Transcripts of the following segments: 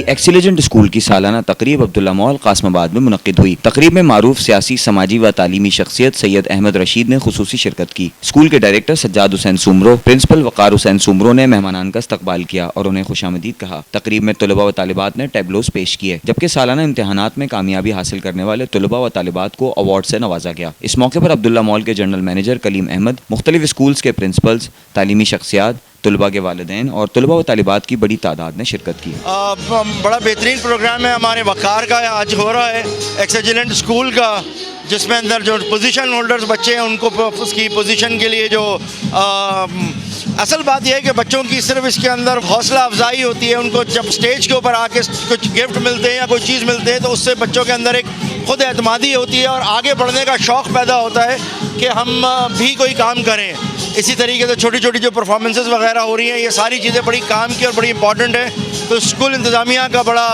Excellent school की सालाना तकरीब अब्दुल्ला मॉल कासमाबाद में मुनक्किद हुई। तकरीब में मारूफ सियासी, समाजी व तालीमी शख्सियत सैयद अहमद रशीद ने खुसूसी शिरकत की। स्कूल के डायरेक्टर सज्जाद हुसैन सुमरो, प्रिंसिपल वकार हुसैन सुमरो ने मेहमानान का इस्तकबाल किया और उन्हें खुशामदीद कहा। तकरीब में तलबा व तालिबात ने टैबलोस पेश किए, जबकि सालाना इम्तिहानात में कामयाबी हासिल करने वाले तलबा व तालिबात को अवार्ड से नवाजा गया। इस मौके पर अब्दुल्ला मॉल के जनरल मैनेजर कलीम अहमद, मुख्तलिफ स्कूल्स के प्रिंसिपल्स, तालीमी शख्सियात, तलबा के वालिदैन और तलबा व तालिबात की बड़ी तादाद ने शिरकत की। बड़ा बेहतरीन प्रोग्राम है हमारे वकार का आज हो रहा है, एक्सीलेंट स्कूल का, जिसमें अंदर जो पोजीशन होल्डर्स बच्चे हैं उनको उसकी पोजीशन के लिए जो असल बात यह है कि बच्चों की सिर्फ इसके अंदर हौसला अफजाई होती है। उनको जब स्टेज के ऊपर आके कुछ गिफ्ट मिलते हैं या कोई चीज़ मिलते हैं तो उससे बच्चों के अंदर एक खुद एतमादी होती है और आगे बढ़ने का शौक़ पैदा होता है कि हम भी कोई काम करें। इसी तरीके से छोटी छोटी जो परफॉर्मेंसेस वगैरह हो रही हैं, ये सारी चीज़ें बड़ी काम की और बड़ी इंपॉर्टेंट है। तो स्कूल इंतज़ामिया का बड़ा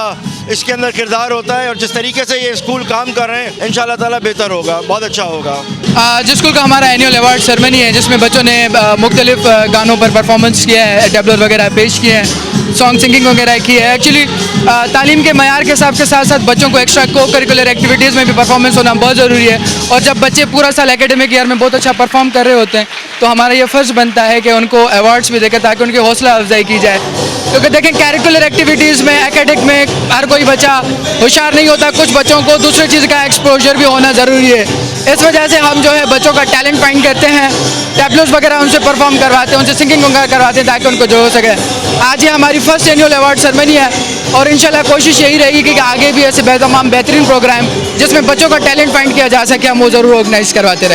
इसके अंदर किरदार होता है और जिस तरीके से ये स्कूल काम कर रहे हैं इंशाअल्लाह ताला बेहतर होगा, बहुत अच्छा होगा। जिस स्कूल का हमारा एनुअल अवार्ड सेरेमनी है, जिसमें बच्चों ने मुख्तलिफ गानों पर परफॉर्मेंस किया है, टैबलोस वगैरह पेश किए हैं, सॉन्ग सिंगिंग वगैरह की है। एक्चुअली तालीम के मयार के हिसाब के साथ साथ बच्चों को एक्स्ट्रा को करिकुलर एक्टिविटीज़ में भी परफॉर्मेंस होना बहुत ज़रूरी है। और जब बच्चे पूरा साल एकेडमिक ईयर में बहुत अच्छा परफॉर्म कर रहे होते हैं तो हमारा ये फ़र्ज़ बनता है कि उनको अवार्ड्स भी देखें ताकि उनकी हौसला अफजाई की जाए। क्योंकि देखें करिकुलर एक्टिविटीज़ में, एकेडमिक में हर कोई बच्चा होशियार नहीं होता, कुछ बच्चों को दूसरी चीज़ का एक्सपोजर भी होना ज़रूरी है। इस वजह से हम जो है बच्चों का टैलेंट फाइंड करते हैं, टैबलोस वगैरह उनसे परफॉर्म करवाते हैं, उनसे सिंगिंग वगैरह करवाते हैं ताकि उनको जो हो सके। आज ये हमारी फर्स्ट एनुअल अवार्ड सेरेमनी है और इंशाल्लाह कोशिश यही रहेगी कि आगे भी ऐसे तमाम बेहतरीन प्रोग्राम जिसमें बच्चों का टैलेंट फाइंड किया जा सके हम वो ज़रूर ऑर्गेनाइज़ करवाते रहें।